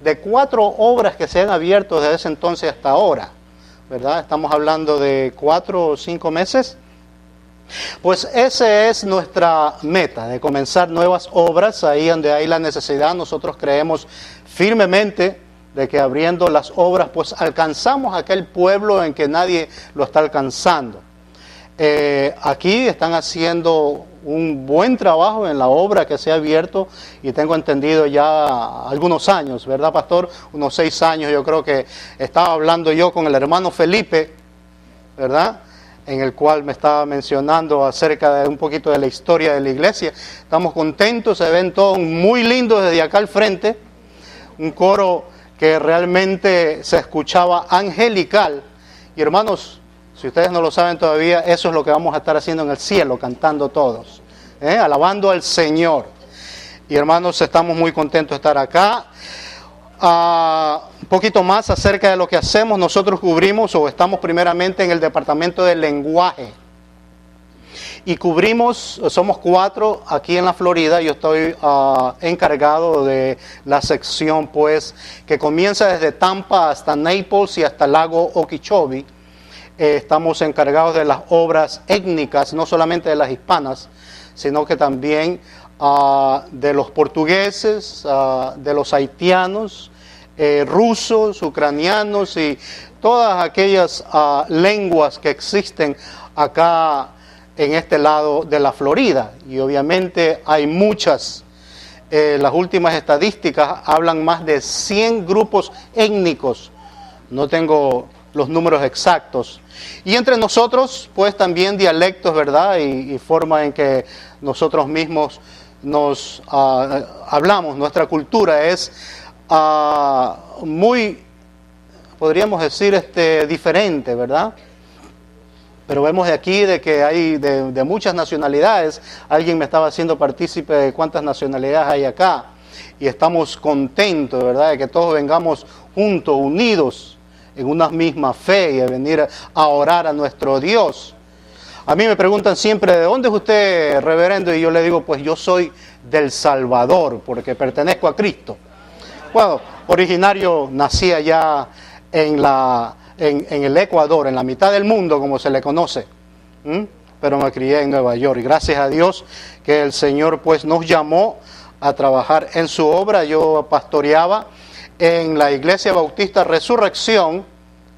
de 4 obras que se han abierto desde ese entonces hasta ahora, ¿verdad? Estamos hablando de 4 o 5 meses. Pues esa es nuestra meta, de comenzar nuevas obras ahí donde hay la necesidad. Nosotros creemos firmemente de que abriendo las obras pues alcanzamos aquel pueblo en que nadie lo está alcanzando. Aquí están haciendo un buen trabajo en la obra que se ha abierto y tengo entendido ya algunos años, ¿verdad, pastor? Unos 6 años. Yo creo que estaba hablando yo con el hermano Felipe, ¿verdad?, en el cual me estaba mencionando acerca de un poquito de la historia de la iglesia. Estamos contentos, se ven todos muy lindos desde acá al frente, un coro que realmente se escuchaba angelical. Y hermanos, si ustedes no lo saben todavía, eso es lo que vamos a estar haciendo en el cielo, cantando todos, alabando al Señor. Y hermanos, estamos muy contentos de estar acá. Un poquito más acerca de lo que hacemos. Nosotros cubrimos o estamos primeramente en el departamento del lenguaje. Y cubrimos, somos 4 aquí en la Florida. Yo estoy encargado de la sección pues que comienza desde Tampa hasta Naples y hasta el lago Okeechobee. Estamos encargados de las obras étnicas, no solamente de las hispanas, sino que también de los portugueses, de los haitianos, rusos, ucranianos y todas aquellas lenguas que existen acá en este lado de la Florida. Y obviamente hay muchas. Las últimas estadísticas hablan más de 100 grupos étnicos. No tengo los números exactos. Y entre nosotros, pues también dialectos, ¿verdad? Y forma en que nosotros mismos nos hablamos. Nuestra cultura es muy, podríamos decir, diferente, ¿verdad? Pero vemos de aquí de que hay de muchas nacionalidades. Alguien me estaba haciendo partícipe de cuántas nacionalidades hay acá. Y estamos contentos, ¿verdad?, de que todos vengamos juntos, unidos, en una misma fe y a venir a orar a nuestro Dios. A mí me preguntan siempre, ¿de dónde es usted, reverendo? Y yo le digo, pues yo soy del Salvador, porque pertenezco a Cristo. Bueno, originario, nací allá en el Ecuador, en la mitad del mundo, como se le conoce. Pero me crié en Nueva York. Y gracias a Dios que el Señor pues nos llamó a trabajar en su obra. Yo pastoreaba en la Iglesia Bautista Resurrección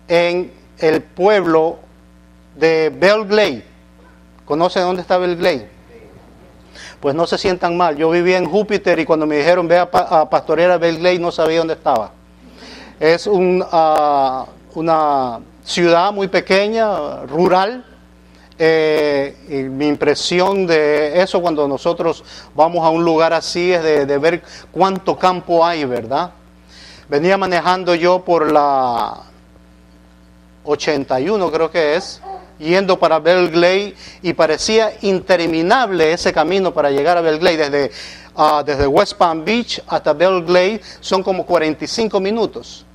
en el pueblo de Belle Glade. ¿Conoce dónde está Belle Glade? Pues no se sientan mal. Yo vivía en Júpiter y cuando me dijeron ve a pastorear a Belle Glade no sabía dónde estaba. Es una ciudad muy pequeña, rural. Y mi impresión de eso cuando nosotros vamos a un lugar así es de ver cuánto campo hay, ¿verdad? Venía manejando yo por la 81, creo que es, yendo para Belle Glade y parecía interminable ese camino para llegar a Belle Glade. Desde West Palm Beach hasta Belle Glade son como 45 minutos.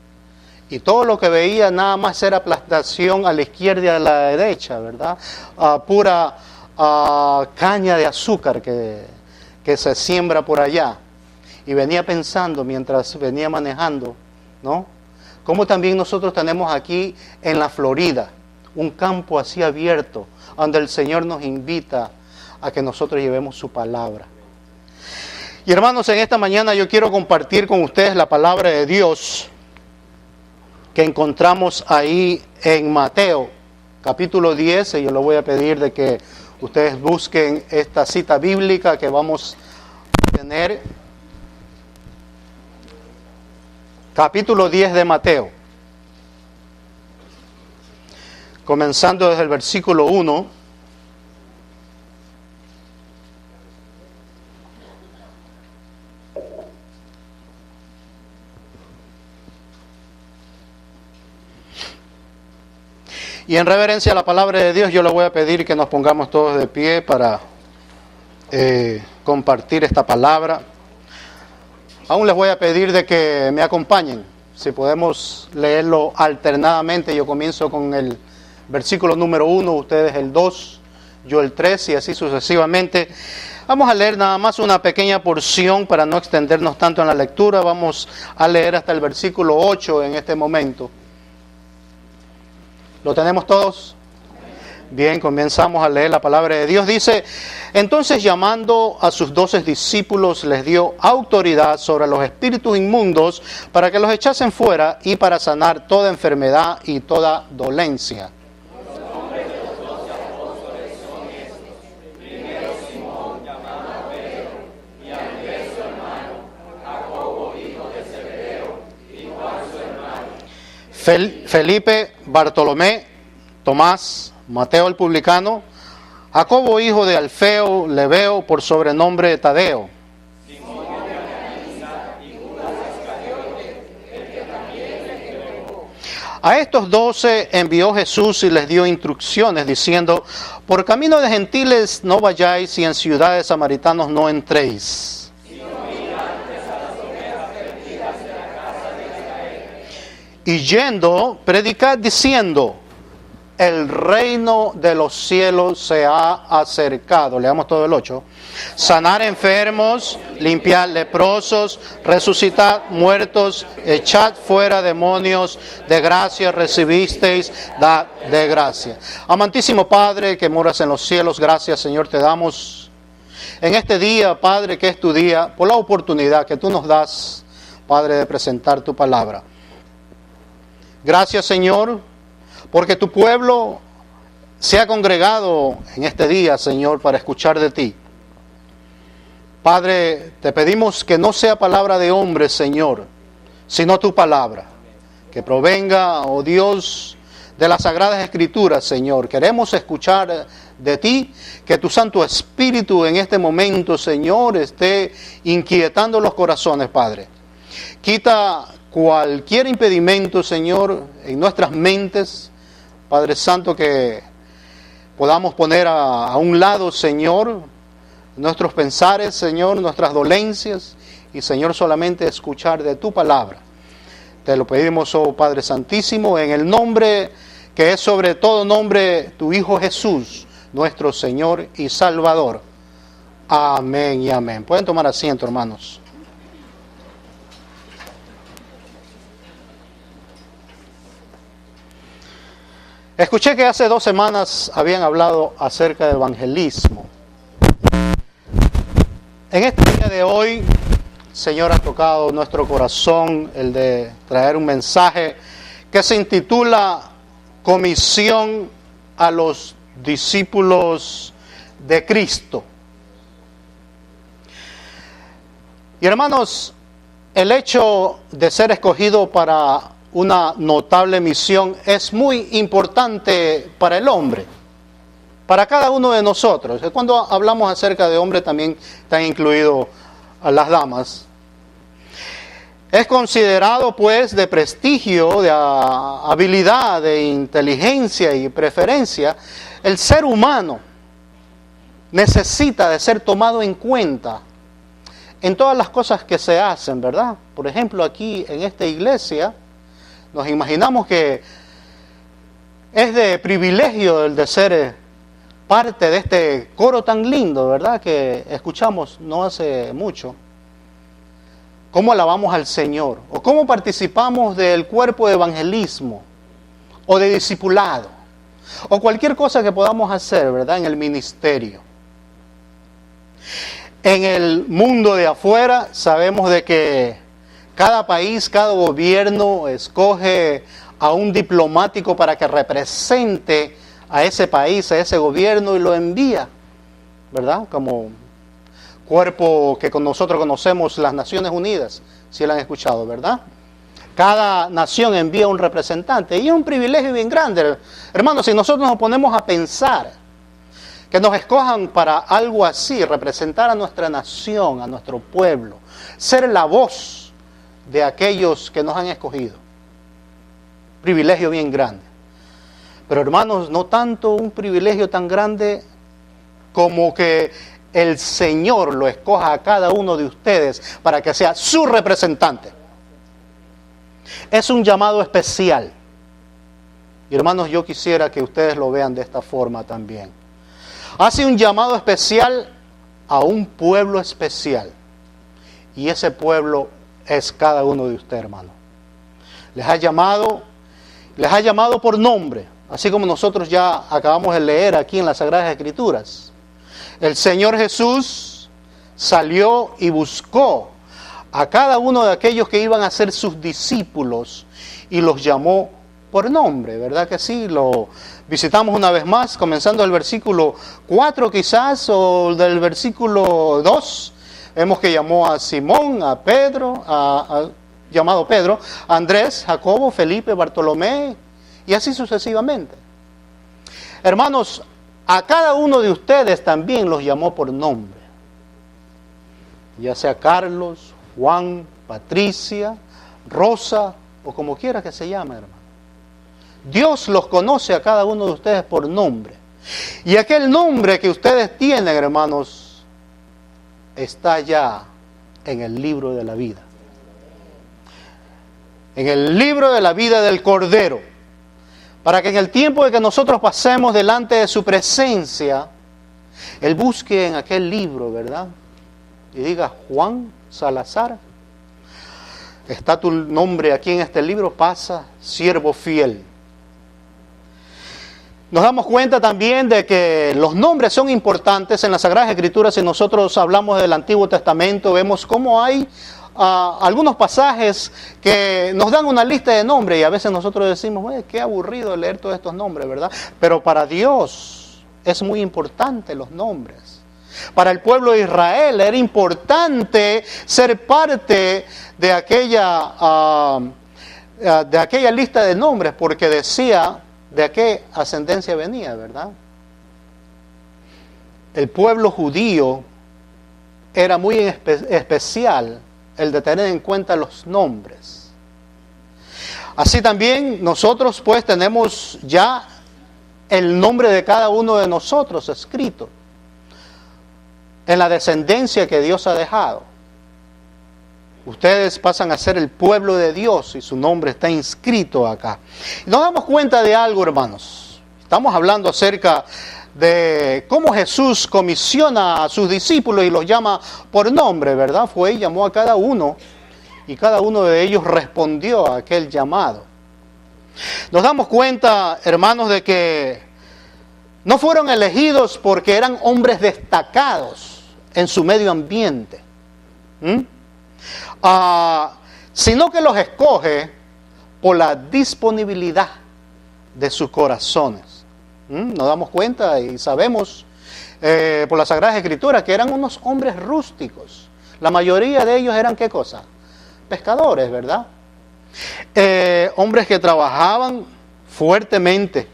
Y todo lo que veía nada más era plantación a la izquierda y a la derecha, ¿verdad? Pura caña de azúcar que se siembra por allá. Y venía pensando mientras venía manejando, ¿no? Como también nosotros tenemos aquí en la Florida un campo así abierto, donde el Señor nos invita a que nosotros llevemos su palabra. Y hermanos, en esta mañana yo quiero compartir con ustedes la palabra de Dios que encontramos ahí en Mateo, capítulo 10, y yo le voy a pedir de que ustedes busquen esta cita bíblica que vamos a tener. Capítulo 10 de Mateo, comenzando desde el versículo 1. Y en reverencia a la palabra de Dios, yo le voy a pedir que nos pongamos todos de pie para compartir esta palabra. Aún les voy a pedir de que me acompañen. Si podemos leerlo alternadamente, yo comienzo con el versículo número 1, ustedes el 2, yo el 3 y así sucesivamente. Vamos a leer nada más una pequeña porción para no extendernos tanto en la lectura. Vamos a leer hasta el versículo 8 en este momento. ¿Lo tenemos todos? Bien, comenzamos a leer la palabra de Dios. Dice: entonces, llamando a sus 12 discípulos, les dio autoridad sobre los espíritus inmundos para que los echasen fuera y para sanar toda enfermedad y toda dolencia. Felipe, Bartolomé, Tomás, Mateo el publicano, Jacobo hijo de Alfeo, Lebeo por sobrenombre Tadeo, a estos 12 envió Jesús y les dio instrucciones diciendo: por camino de gentiles no vayáis y en ciudades samaritanos no entréis. Y yendo, predicad diciendo: el reino de los cielos se ha acercado. Leamos todo el 8. Sanar enfermos, limpiar leprosos, resucitar muertos, echad fuera demonios, de gracia recibisteis, dad de gracia. Amantísimo Padre que moras en los cielos, gracias Señor te damos en este día, Padre, que es tu día, por la oportunidad que tú nos das, Padre, de presentar tu palabra. Gracias, Señor, porque tu pueblo se ha congregado en este día, Señor, para escuchar de ti. Padre, te pedimos que no sea palabra de hombre, Señor, sino tu palabra. Que provenga, oh Dios, de las Sagradas Escrituras, Señor. Queremos escuchar de ti, que tu Santo Espíritu en este momento, Señor, esté inquietando los corazones, Padre. Quita cualquier impedimento, Señor, en nuestras mentes, Padre Santo, que podamos poner a un lado, Señor, nuestros pensares, Señor, nuestras dolencias, y, Señor, solamente escuchar de tu palabra. Te lo pedimos, oh Padre Santísimo, en el nombre que es sobre todo nombre, tu Hijo Jesús, nuestro Señor y Salvador. Amén y amén. Pueden tomar asiento, hermanos. Escuché que hace 2 semanas habían hablado acerca del evangelismo. En este día de hoy, el Señor ha tocado nuestro corazón el de traer un mensaje que se intitula Comisión a los discípulos de Cristo. Y hermanos, el hecho de ser escogido para una notable misión es muy importante para el hombre, para cada uno de nosotros. Cuando hablamos acerca de hombre también están incluidos a las damas. Es considerado pues de prestigio, de habilidad, de inteligencia y preferencia. El ser humano necesita de ser tomado en cuenta en todas las cosas que se hacen, ¿verdad? Por ejemplo, aquí en esta iglesia, nos imaginamos que es de privilegio el de ser parte de este coro tan lindo, ¿verdad? Que escuchamos no hace mucho. ¿Cómo alabamos al Señor? ¿O cómo participamos del cuerpo de evangelismo? ¿O de discipulado? O cualquier cosa que podamos hacer, ¿verdad? En el ministerio. En el mundo de afuera sabemos de que cada país, cada gobierno escoge a un diplomático para que represente a ese país, a ese gobierno, y lo envía, ¿verdad? Como cuerpo que nosotros conocemos, las Naciones Unidas, si lo han escuchado, ¿verdad? Cada nación envía un representante y es un privilegio bien grande. Hermanos, si nosotros nos ponemos a pensar que nos escojan para algo así, representar a nuestra nación, a nuestro pueblo, ser la voz de aquellos que nos han escogido. Privilegio bien grande. Pero hermanos, no tanto un privilegio tan grande como que el Señor lo escoja a cada uno de ustedes para que sea su representante. Es un llamado especial. Y hermanos, yo quisiera que ustedes lo vean de esta forma también. Hace un llamado especial a un pueblo especial. Y ese pueblo es cada uno de ustedes, hermano. Les ha llamado por nombre, así como nosotros ya acabamos de leer aquí en las Sagradas Escrituras. El Señor Jesús salió y buscó a cada uno de aquellos que iban a ser sus discípulos y los llamó por nombre, ¿verdad que sí? Lo visitamos una vez más, comenzando del versículo 4 quizás, o del versículo 2. Vemos que llamó a Simón, a Pedro, llamado Pedro, a Andrés, Jacobo, Felipe, Bartolomé, y así sucesivamente. Hermanos, a cada uno de ustedes también los llamó por nombre. Ya sea Carlos, Juan, Patricia, Rosa, o como quiera que se llame, hermano. Dios los conoce a cada uno de ustedes por nombre. Y aquel nombre que ustedes tienen, hermanos, está ya en el libro de la vida. En el libro de la vida del Cordero. Para que en el tiempo de que nosotros pasemos delante de su presencia, Él busque en aquel libro, ¿verdad? Y diga, Juan Salazar, está tu nombre aquí en este libro, pasa, siervo fiel. Nos damos cuenta también de que los nombres son importantes en las Sagradas Escrituras. Si nosotros hablamos del Antiguo Testamento, vemos cómo hay algunos pasajes que nos dan una lista de nombres y a veces nosotros decimos, qué aburrido leer todos estos nombres, ¿verdad? Pero para Dios es muy importante los nombres. Para el pueblo de Israel era importante ser parte de aquella lista de nombres, porque decía de qué ascendencia venía, ¿verdad? El pueblo judío era muy especial el de tener en cuenta los nombres. Así también nosotros pues tenemos ya el nombre de cada uno de nosotros escrito en la descendencia que Dios ha dejado. Ustedes pasan a ser el pueblo de Dios y su nombre está inscrito acá. Nos damos cuenta de algo, hermanos. Estamos hablando acerca de cómo Jesús comisiona a sus discípulos y los llama por nombre, ¿verdad? Fue y llamó a cada uno y cada uno de ellos respondió a aquel llamado. Nos damos cuenta, hermanos, de que no fueron elegidos porque eran hombres destacados en su medio ambiente, sino que los escoge por la disponibilidad de sus corazones. Nos damos cuenta y sabemos por las Sagradas Escrituras que eran unos hombres rústicos. La mayoría de ellos eran ¿qué cosa? Pescadores, ¿verdad? Hombres que trabajaban fuertemente.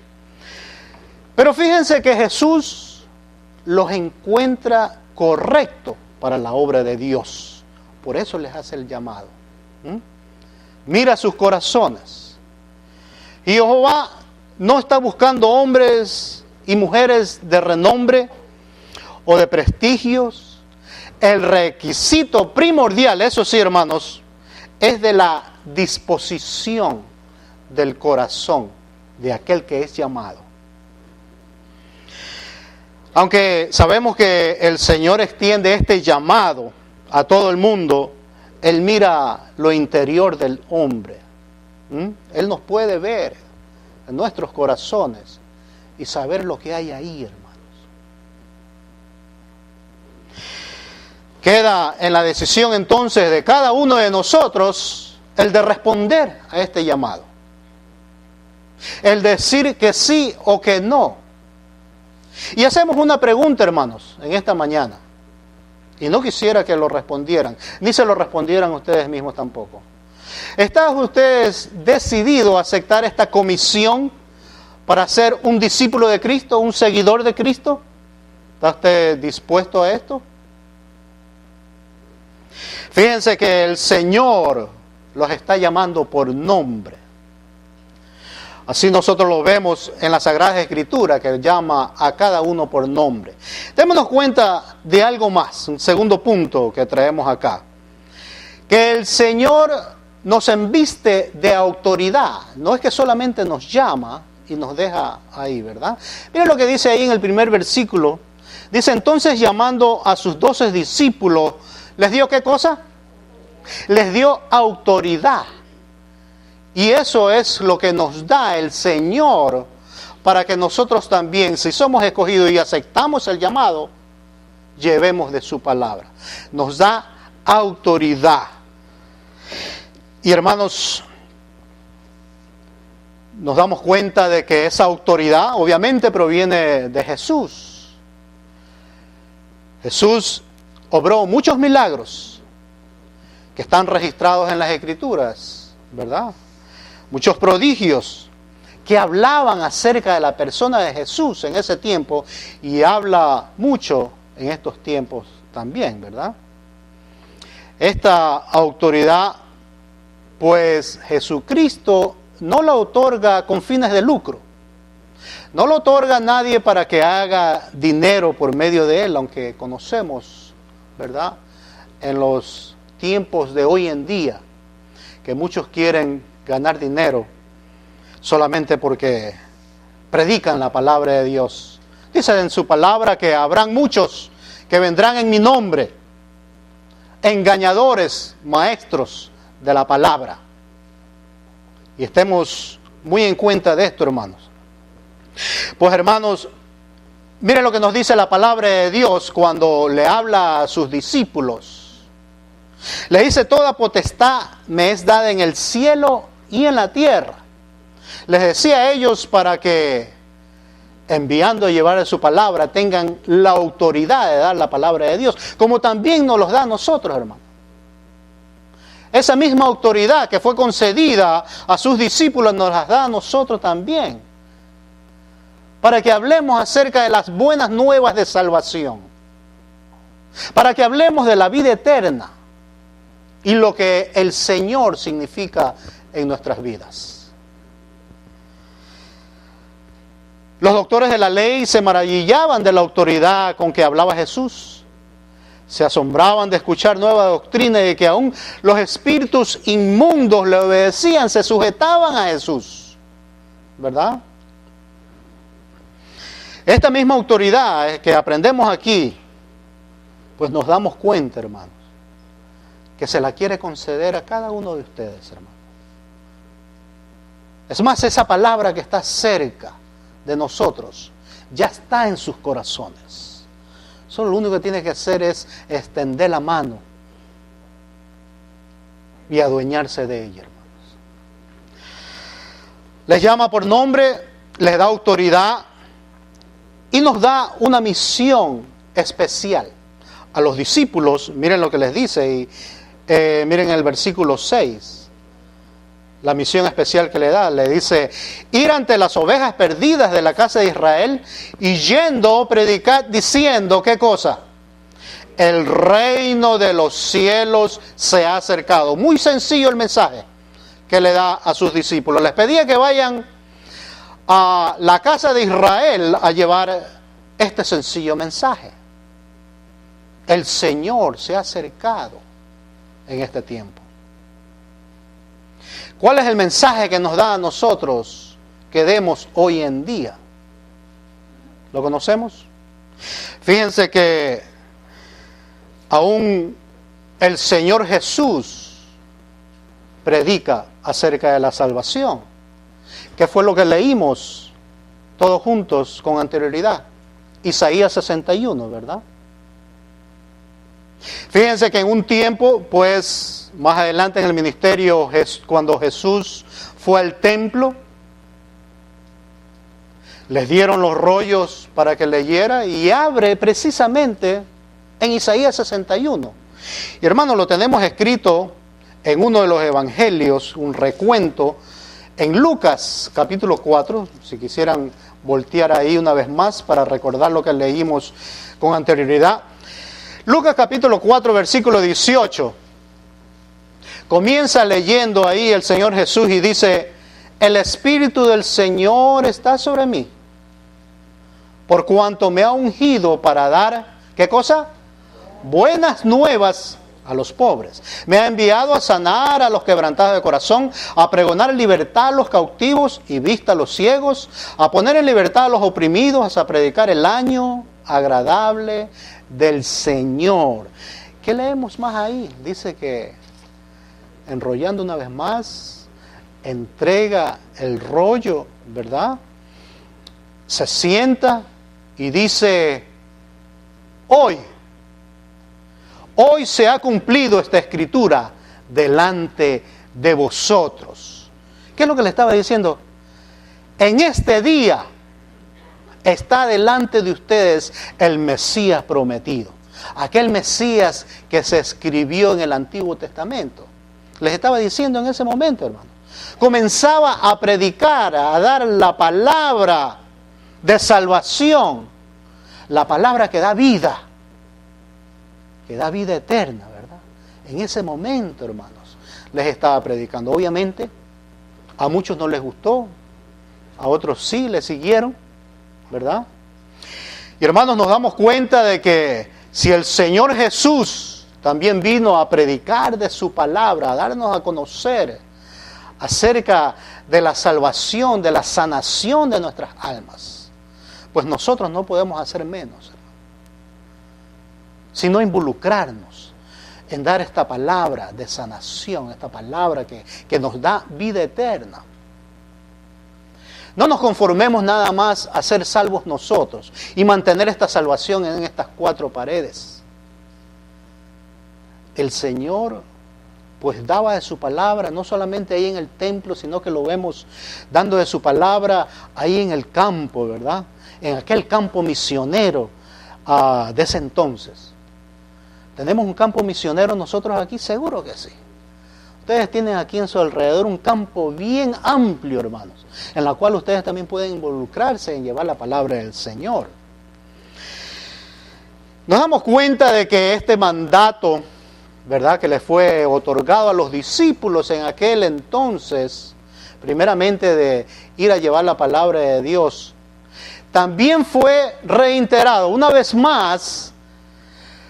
Pero fíjense que Jesús los encuentra correctos para la obra de Dios. Por eso les hace el llamado. Mira sus corazones. Y Jehová no está buscando hombres y mujeres de renombre o de prestigios. El requisito primordial, eso sí, hermanos, es de la disposición del corazón de aquel que es llamado. Aunque sabemos que el Señor extiende este llamado a todo el mundo, Él mira lo interior del hombre. Él nos puede ver en nuestros corazones y saber lo que hay ahí, hermanos. Queda en la decisión entonces de cada uno de nosotros el de responder a este llamado. El decir que sí o que no. Y hacemos una pregunta, hermanos, en esta mañana. Y no quisiera que lo respondieran, ni se lo respondieran ustedes mismos tampoco. ¿Están ustedes decididos a aceptar esta comisión para ser un discípulo de Cristo, un seguidor de Cristo? ¿Está usted dispuesto a esto? Fíjense que el Señor los está llamando por nombre. Así nosotros lo vemos en las Sagradas Escrituras, que llama a cada uno por nombre. Démonos cuenta de algo más, un segundo punto que traemos acá. Que el Señor nos embiste de autoridad. No es que solamente nos llama y nos deja ahí, ¿verdad? Miren lo que dice ahí en el primer versículo Dice, entonces llamando a sus 12 discípulos, ¿les dio qué cosa? Les dio autoridad. Y eso es lo que nos da el Señor para que nosotros también, si somos escogidos y aceptamos el llamado, llevemos de su palabra. Nos da autoridad. Y hermanos, nos damos cuenta de que esa autoridad obviamente proviene de Jesús. Jesús obró muchos milagros que están registrados en las Escrituras, ¿verdad? Muchos prodigios que hablaban acerca de la persona de Jesús en ese tiempo y habla mucho en estos tiempos también, ¿verdad? Esta autoridad, pues Jesucristo no la otorga con fines de lucro. No lo otorga a nadie para que haga dinero por medio de él, aunque conocemos, ¿verdad?, en los tiempos de hoy en día, que muchos quieren ganar dinero solamente porque predican la palabra de Dios. Dice en su palabra que habrán muchos que vendrán en mi nombre, engañadores, maestros de la palabra. Y estemos muy en cuenta de esto, hermanos. Pues hermanos, miren lo que nos dice la palabra de Dios cuando le habla a sus discípulos. Le dice, toda potestad me es dada en el cielo y en la tierra. Les decía a ellos para que, enviando a llevar su palabra, tengan la autoridad de dar la palabra de Dios, como también nos los da a nosotros, hermanos. Esa misma autoridad que fue concedida a sus discípulos nos las da a nosotros también, para que hablemos acerca de las buenas nuevas de salvación, para que hablemos de la vida eterna y lo que el Señor significa en nuestras vidas. Los doctores de la ley se maravillaban de la autoridad con que hablaba Jesús. Se asombraban de escuchar nueva doctrina y de que aún los espíritus inmundos le obedecían, se sujetaban a Jesús, ¿verdad? Esta misma autoridad que aprendemos aquí, pues nos damos cuenta, hermanos, que se la quiere conceder a cada uno de ustedes, hermanos. Es más, esa palabra que está cerca de nosotros ya está en sus corazones. Solo lo único que tiene que hacer es extender la mano y adueñarse de ella, hermanos. Les llama por nombre, les da autoridad y nos da una misión especial. A los discípulos, miren lo que les dice, y miren el versículo 6. La misión especial que le da, le dice, ir ante las ovejas perdidas de la casa de Israel y yendo predicar diciendo, ¿qué cosa? El reino de los cielos se ha acercado. Muy sencillo el mensaje que le da a sus discípulos. Les pedía que vayan a la casa de Israel a llevar este sencillo mensaje. El Señor se ha acercado en este tiempo. ¿Cuál es el mensaje que nos da a nosotros que demos hoy en día? ¿Lo conocemos? Fíjense que aún el Señor Jesús predica acerca de la salvación. ¿Qué fue lo que leímos todos juntos con anterioridad? Isaías 61, ¿verdad? Fíjense que en un tiempo, pues más adelante en el ministerio, cuando Jesús fue al templo, les dieron los rollos para que leyera y abre precisamente en Isaías 61. Y hermanos, lo tenemos escrito en uno de los evangelios, un recuento, en Lucas capítulo 4, si quisieran voltear ahí una vez más para recordar lo que leímos con anterioridad. Lucas capítulo 4, versículo 18. Comienza leyendo ahí el Señor Jesús y dice, el Espíritu del Señor está sobre mí, por cuanto me ha ungido para dar, ¿qué cosa? Buenas nuevas a los pobres. Me ha enviado a sanar a los quebrantados de corazón, a pregonar libertad a los cautivos y vista a los ciegos, a poner en libertad a los oprimidos, a predicar el año agradable del Señor. ¿Qué leemos más ahí? Dice que, enrollando una vez más, entrega el rollo, ¿verdad? Se sienta y dice, hoy se ha cumplido esta escritura delante de vosotros. ¿Qué es lo que le estaba diciendo? En este día está delante de ustedes el Mesías prometido. Aquel Mesías que se escribió en el Antiguo Testamento. Les estaba diciendo en ese momento, hermano. Comenzaba a predicar, a dar la palabra de salvación. La palabra que da vida eterna, ¿verdad? En ese momento, hermanos, les estaba predicando. Obviamente, a muchos no les gustó, a otros sí les siguieron, ¿verdad? Y hermanos, nos damos cuenta de que si el Señor Jesús también vino a predicar de su palabra, a darnos a conocer acerca de la salvación, de la sanación de nuestras almas, pues nosotros no podemos hacer menos, sino involucrarnos en dar esta palabra de sanación, esta palabra que nos da vida eterna. No nos conformemos nada más a ser salvos nosotros y mantener esta salvación en estas cuatro paredes. El Señor pues daba de su palabra, no solamente ahí en el templo, sino que lo vemos dando de su palabra ahí en el campo, ¿verdad? En aquel campo misionero de ese entonces. ¿Tenemos un campo misionero nosotros aquí? Seguro que sí. Ustedes tienen aquí en su alrededor un campo bien amplio, hermanos, en la cual ustedes también pueden involucrarse en llevar la palabra del Señor. Nos damos cuenta de que este mandato, ¿verdad?, que le fue otorgado a los discípulos en aquel entonces, primeramente de ir a llevar la palabra de Dios, también fue reiterado una vez más,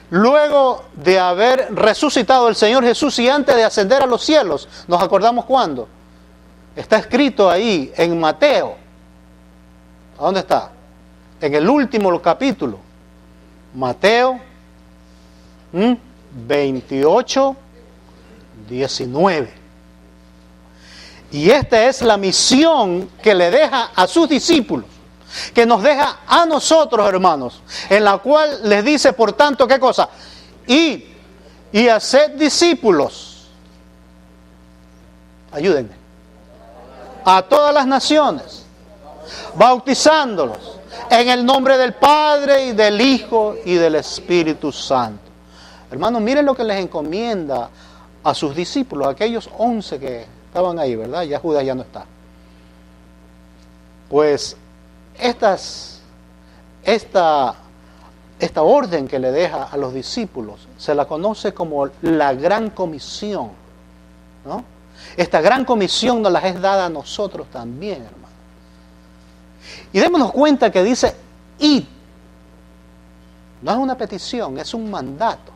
luego de haber resucitado el Señor Jesús y antes de ascender a los cielos. ¿Nos acordamos cuándo? Está escrito ahí en Mateo. ¿A dónde está? En el último capítulo. Mateo 28, 19. Y esta es la misión que le deja a sus discípulos, que nos deja a nosotros, hermanos, en la cual les dice, por tanto, ¿qué cosa? Id y haced discípulos. Ayúdenme. A todas las naciones, bautizándolos en el nombre del Padre y del Hijo y del Espíritu Santo. Hermanos, miren lo que les encomienda a sus discípulos, aquellos 11 que estaban ahí, ¿verdad? Ya Judas ya no está. Pues esta orden que le deja a los discípulos se la conoce como la Gran Comisión, ¿no? Esta Gran Comisión nos la es dada a nosotros también, hermano. Y démonos cuenta que dice id. No es una petición, es un mandato.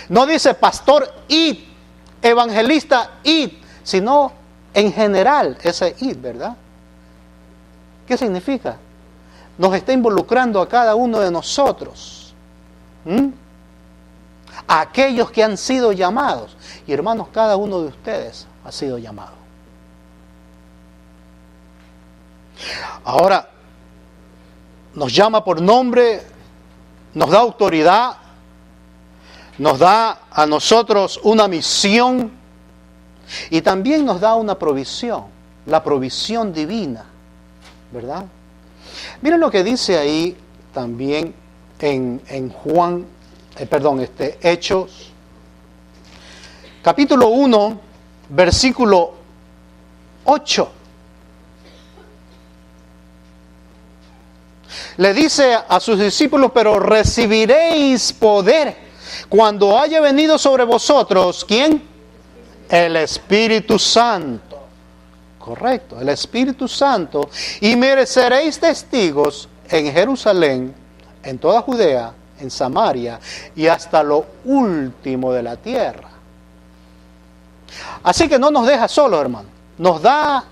No dice pastor id, evangelista id, sino en general ese id, ¿verdad? ¿Qué significa? Nos está involucrando a cada uno de nosotros. A aquellos que han sido llamados. Y hermanos, cada uno de ustedes ha sido llamado. Ahora, nos llama por nombre, nos da autoridad, nos da a nosotros una misión y también nos da una provisión, la provisión divina, ¿verdad? Miren lo que dice ahí también en Juan, Hechos, capítulo 1, versículo 8. Le dice a sus discípulos, pero recibiréis poder cuando haya venido sobre vosotros, ¿quién? El Espíritu Santo. Correcto, el Espíritu Santo. Y me seréis testigos en Jerusalén, en toda Judea, en Samaria y hasta lo último de la tierra. Así que no nos deja solos, hermano. Nos da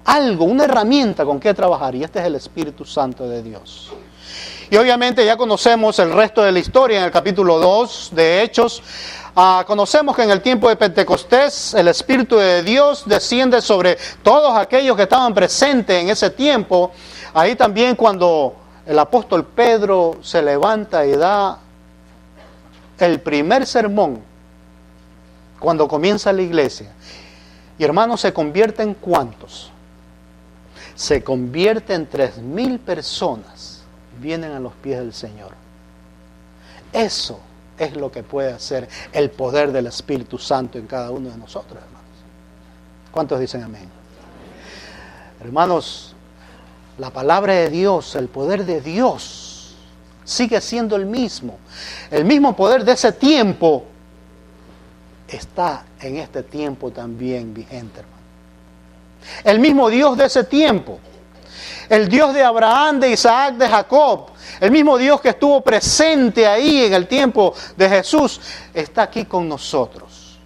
algo, una herramienta con que trabajar, y este es el Espíritu Santo de Dios. Y obviamente ya conocemos el resto de la historia en el capítulo 2 de Hechos. Conocemos que en el tiempo de Pentecostés el Espíritu de Dios desciende sobre todos aquellos que estaban presentes en ese tiempo. Ahí también cuando el apóstol Pedro se levanta y da el primer sermón, cuando comienza la iglesia. Y hermanos, ¿se convierte en cuántos? Se convierte en 3,000 personas. Vienen a los pies del Señor. Eso es lo que puede hacer el poder del Espíritu Santo en cada uno de nosotros, hermanos. ¿Cuántos dicen amén? Hermanos, la palabra de Dios, el poder de Dios, sigue siendo el mismo. El mismo poder de ese tiempo está en este tiempo también vigente, hermano. El mismo Dios de ese tiempo, el Dios de Abraham, de Isaac, de Jacob, el mismo Dios que estuvo presente ahí en el tiempo de Jesús, está aquí con nosotros.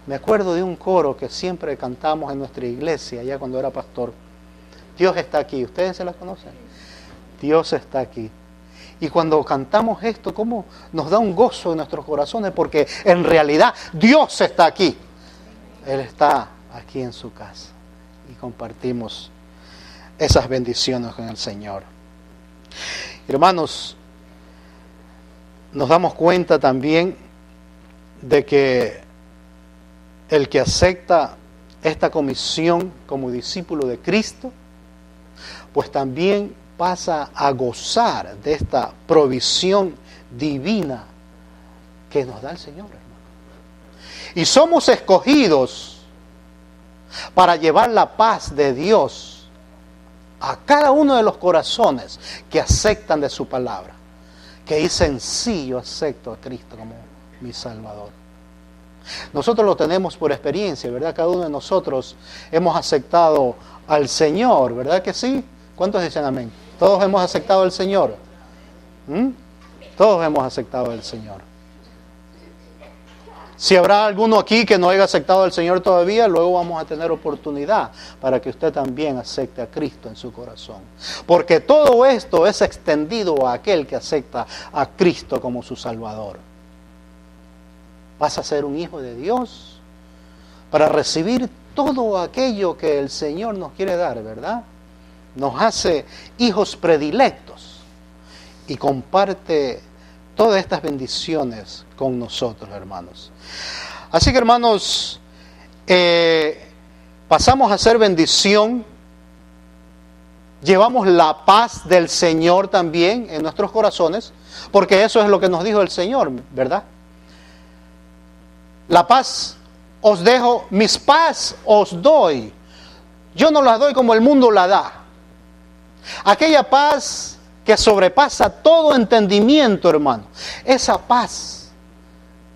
Me acuerdo de un coro que siempre cantamos en nuestra iglesia, ya cuando era pastor. Dios está aquí. ¿Ustedes se la conocen? Dios está aquí. Y cuando cantamos esto, ¿cómo nos da un gozo en nuestros corazones? Porque en realidad Dios está aquí. Él está aquí en su casa. Y compartimos esas bendiciones con el Señor. Hermanos, nos damos cuenta también de que el que acepta esta comisión como discípulo de Cristo, pues también pasa a gozar de esta provisión divina que nos da el Señor, hermano. Y somos escogidos para llevar la paz de Dios a cada uno de los corazones que aceptan de su palabra, que dicen, sí, yo acepto a Cristo como mi Salvador. Nosotros lo tenemos por experiencia, ¿verdad? Cada uno de nosotros hemos aceptado al Señor, ¿verdad que sí? ¿Cuántos dicen amén? Todos hemos aceptado al Señor. Todos hemos aceptado al Señor. Si habrá alguno aquí que no haya aceptado al Señor todavía, luego vamos a tener oportunidad para que usted también acepte a Cristo en su corazón. Porque todo esto es extendido a aquel que acepta a Cristo como su Salvador. Vas a ser un hijo de Dios para recibir todo aquello que el Señor nos quiere dar, ¿verdad? Nos hace hijos predilectos y comparte todas estas bendiciones con nosotros, hermanos. Así que, hermanos, pasamos a ser bendición, llevamos la paz del Señor también en nuestros corazones, porque eso es lo que nos dijo el Señor, ¿verdad? La paz os dejo, mis paz os doy. Yo no la doy como el mundo la da. Aquella paz que sobrepasa todo entendimiento, hermano. Esa paz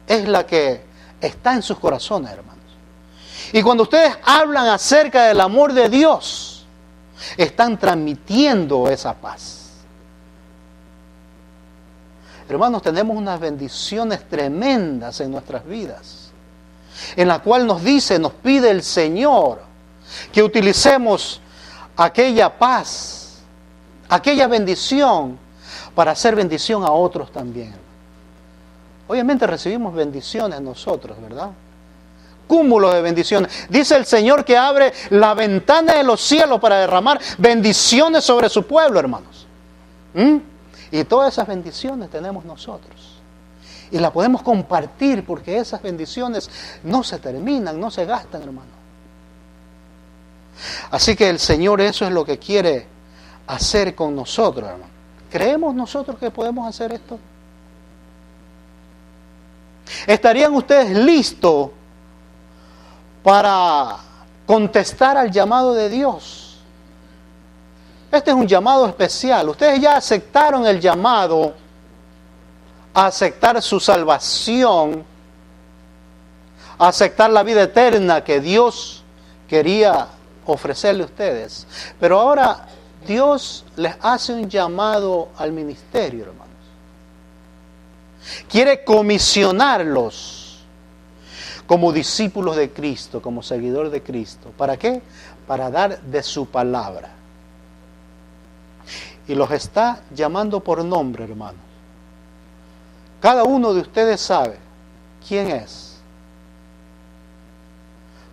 es la que está en sus corazones, hermanos. Y cuando ustedes hablan acerca del amor de Dios, están transmitiendo esa paz. Hermanos, tenemos unas bendiciones tremendas en nuestras vidas, en la cual nos pide el Señor que utilicemos aquella paz, aquella bendición para hacer bendición a otros también. Obviamente recibimos bendiciones nosotros, ¿verdad? Cúmulo de bendiciones. Dice el Señor que abre la ventana de los cielos para derramar bendiciones sobre su pueblo, hermanos. Y todas esas bendiciones tenemos nosotros. Y las podemos compartir porque esas bendiciones no se terminan, no se gastan, hermano. Así que el Señor eso es lo que quiere hacer con nosotros, hermano. ¿Creemos nosotros que podemos hacer esto? ¿Estarían ustedes listos para contestar al llamado de Dios? Este es un llamado especial. Ustedes ya aceptaron el llamado a aceptar su salvación, a aceptar la vida eterna que Dios quería ofrecerle a ustedes. Pero ahora Dios les hace un llamado al ministerio, hermanos. Quiere comisionarlos como discípulos de Cristo, como seguidor de Cristo. ¿Para qué? Para dar de su palabra. y los está llamando por nombre, hermanos. Cada uno de ustedes sabe quién es.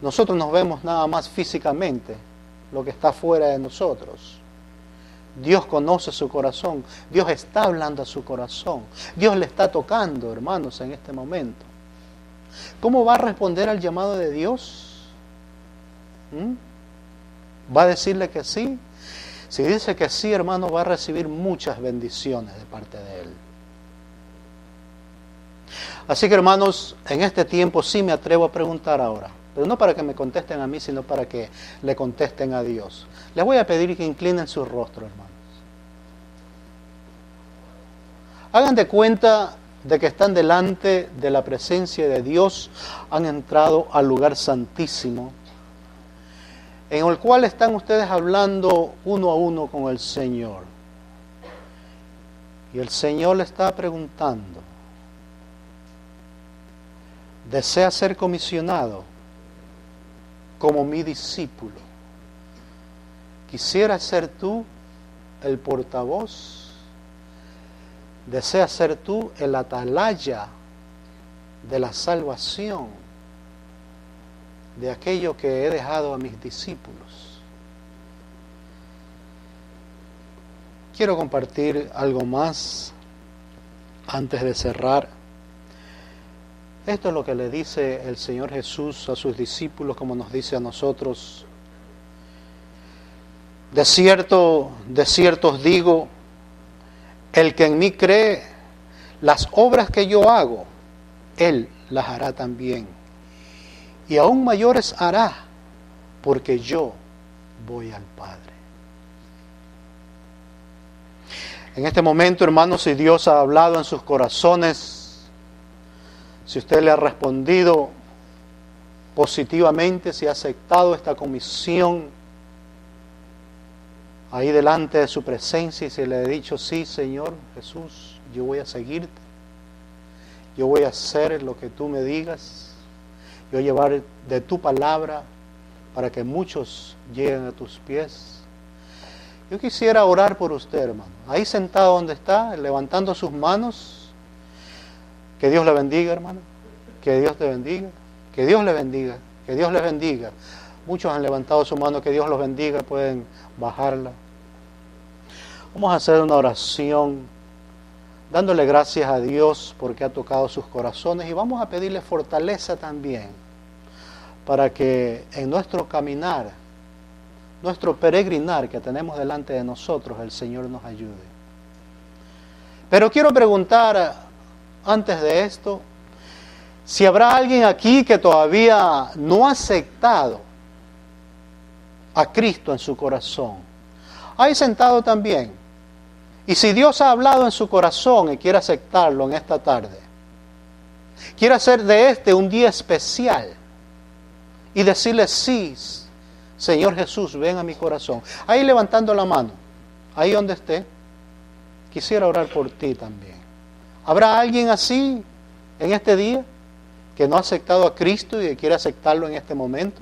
Nosotros nos vemos nada más físicamente lo que está fuera de nosotros. Dios conoce su corazón. Dios está hablando a su corazón. Dios le está tocando, hermanos, en este momento. ¿Cómo va a responder al llamado de Dios? ¿Va a decirle que sí? Si dice que sí, hermano, va a recibir muchas bendiciones de parte de Él. Así que, hermanos, en este tiempo sí me atrevo a preguntar ahora, pero no para que me contesten a mí, sino para que le contesten a Dios. Les voy a pedir que inclinen su rostro, hermanos. Hagan de cuenta de que están delante de la presencia de Dios, han entrado al lugar santísimo, en el cual están ustedes hablando uno a uno con el Señor. Y el Señor le está preguntando, ¿desea ser comisionado como mi discípulo? ¿Quisieras ser tú el portavoz? ¿Deseas ser tú el atalaya de la salvación de aquello que he dejado a mis discípulos? Quiero compartir algo más antes de cerrar. Esto es lo que le dice el Señor Jesús a sus discípulos, como nos dice a nosotros. De cierto os digo, el que en mí cree, las obras que yo hago, él las hará también. Y aún mayores hará, porque yo voy al Padre. En este momento, hermanos, si Dios ha hablado en sus corazones, si usted le ha respondido positivamente, si ha aceptado esta comisión, ahí delante de su presencia, y se le ha dicho, sí, Señor Jesús, yo voy a seguirte, yo voy a hacer lo que tú me digas, yo voy a llevar de tu palabra para que muchos lleguen a tus pies. Yo quisiera orar por usted, hermano, ahí sentado donde está, levantando sus manos. Que Dios le bendiga, hermano, que Dios te bendiga, que Dios le bendiga, que Dios les bendiga. Muchos han levantado su mano, que Dios los bendiga, pueden bajarla. Vamos a hacer una oración dándole gracias a Dios porque ha tocado sus corazones, y vamos a pedirle fortaleza también para que en nuestro caminar, nuestro peregrinar que tenemos delante de nosotros, el Señor nos ayude. Pero quiero preguntar antes de esto, si habrá alguien aquí que todavía no ha aceptado a Cristo en su corazón. Ahí sentado también. Y si Dios ha hablado en su corazón y quiere aceptarlo en esta tarde, quiere hacer de este un día especial y decirle, sí, Señor Jesús, ven a mi corazón. Ahí levantando la mano, ahí donde esté, quisiera orar por ti también. ¿Habrá alguien así en este día que no ha aceptado a Cristo y que quiere aceptarlo en este momento?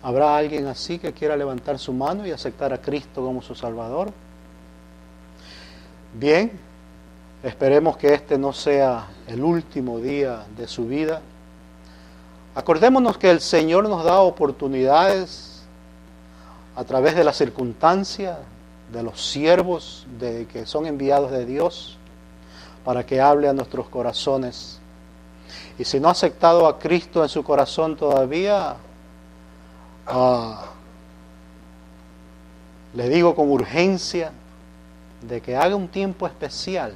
¿Habrá alguien así que quiera levantar su mano y aceptar a Cristo como su Salvador? Bien, esperemos que este no sea el último día de su vida. Acordémonos que el Señor nos da oportunidades a través de las circunstancias, de los siervos que son enviados de Dios para que hable a nuestros corazones. Y si no ha aceptado a Cristo en su corazón todavía, le digo con urgencia de que haga un tiempo especial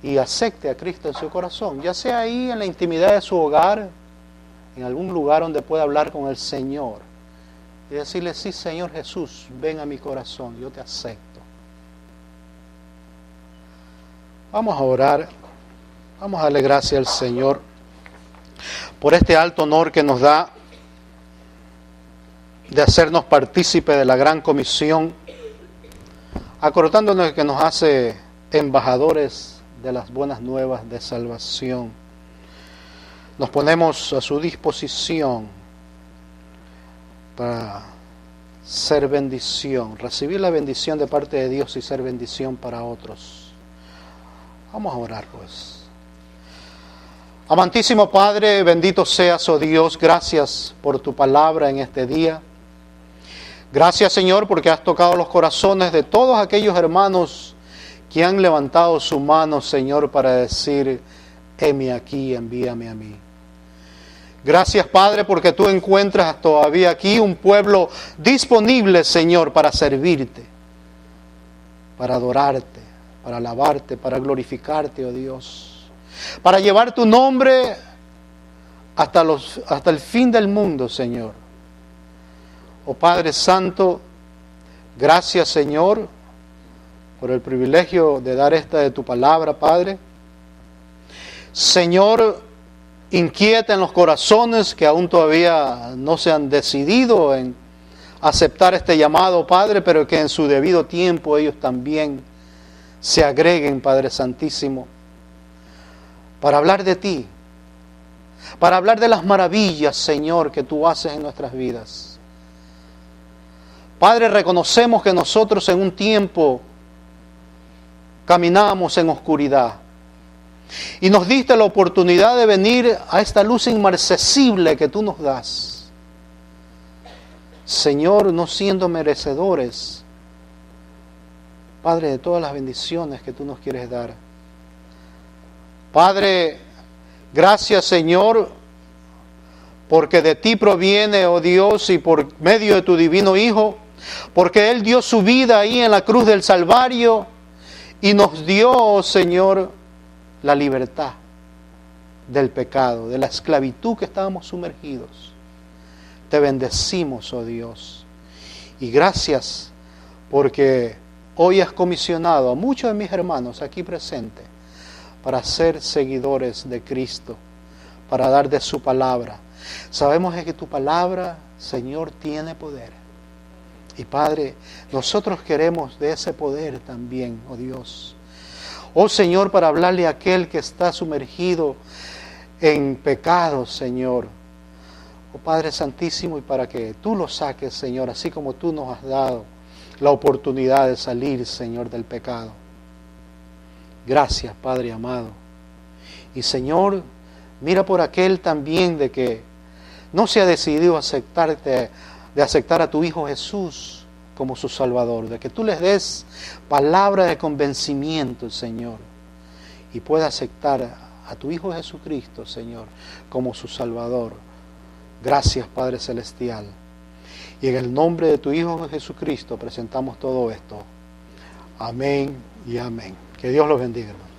y acepte a Cristo en su corazón, ya sea ahí en la intimidad de su hogar, en algún lugar donde pueda hablar con el Señor y decirle, sí, Señor Jesús, ven a mi corazón, yo te acepto. Vamos a orar, vamos a darle gracias al Señor por este alto honor que nos da de hacernos partícipe de la gran comisión, acordándonos que nos hace embajadores de las buenas nuevas de salvación. Nos ponemos a su disposición para ser bendición, recibir la bendición de parte de Dios y ser bendición para otros. Vamos a orar pues. Amantísimo Padre, bendito seas, oh Dios, gracias por tu palabra en este día. Gracias, Señor, porque has tocado los corazones de todos aquellos hermanos que han levantado su mano, Señor, para decir, heme aquí, envíame a mí. Gracias, Padre, porque tú encuentras todavía aquí un pueblo disponible, Señor, para servirte, para adorarte, para alabarte, para glorificarte, oh Dios, para llevar tu nombre hasta el fin del mundo, Señor. Oh Padre Santo, gracias, Señor, por el privilegio de dar esta de tu palabra, Padre. Señor, inquieta en los corazones que aún todavía no se han decidido en aceptar este llamado, Padre, pero que en su debido tiempo ellos también se agreguen, Padre Santísimo, para hablar de ti, para hablar de las maravillas, Señor, que tú haces en nuestras vidas. Padre, reconocemos que nosotros en un tiempo caminábamos en oscuridad y nos diste la oportunidad de venir a esta luz inmarcesible que tú nos das. Señor, no siendo merecedores, Padre, de todas las bendiciones que tú nos quieres dar. Padre, gracias, Señor, porque de ti proviene, oh Dios, y por medio de tu divino Hijo, porque Él dio su vida ahí en la cruz del Calvario y nos dio, oh Señor, la libertad del pecado, de la esclavitud que estábamos sumergidos. Te bendecimos, oh Dios, y gracias porque hoy has comisionado a muchos de mis hermanos aquí presentes para ser seguidores de Cristo, para dar de su palabra. Sabemos que tu palabra, Señor, tiene poder. Y Padre, nosotros queremos de ese poder también, oh Dios. Oh Señor, para hablarle a aquel que está sumergido en pecado, Señor. Oh Padre Santísimo, y para que tú lo saques, Señor, así como tú nos has dado la oportunidad de salir, Señor, del pecado. Gracias, Padre amado. Y Señor, mira por aquel también de que no se ha decidido de aceptar a tu Hijo Jesús como su Salvador, de que tú les des palabra de convencimiento, Señor, y pueda aceptar a tu Hijo Jesucristo, Señor, como su Salvador. Gracias, Padre Celestial. Y en el nombre de tu Hijo Jesucristo presentamos todo esto. Amén y amén. Que Dios los bendiga, hermano.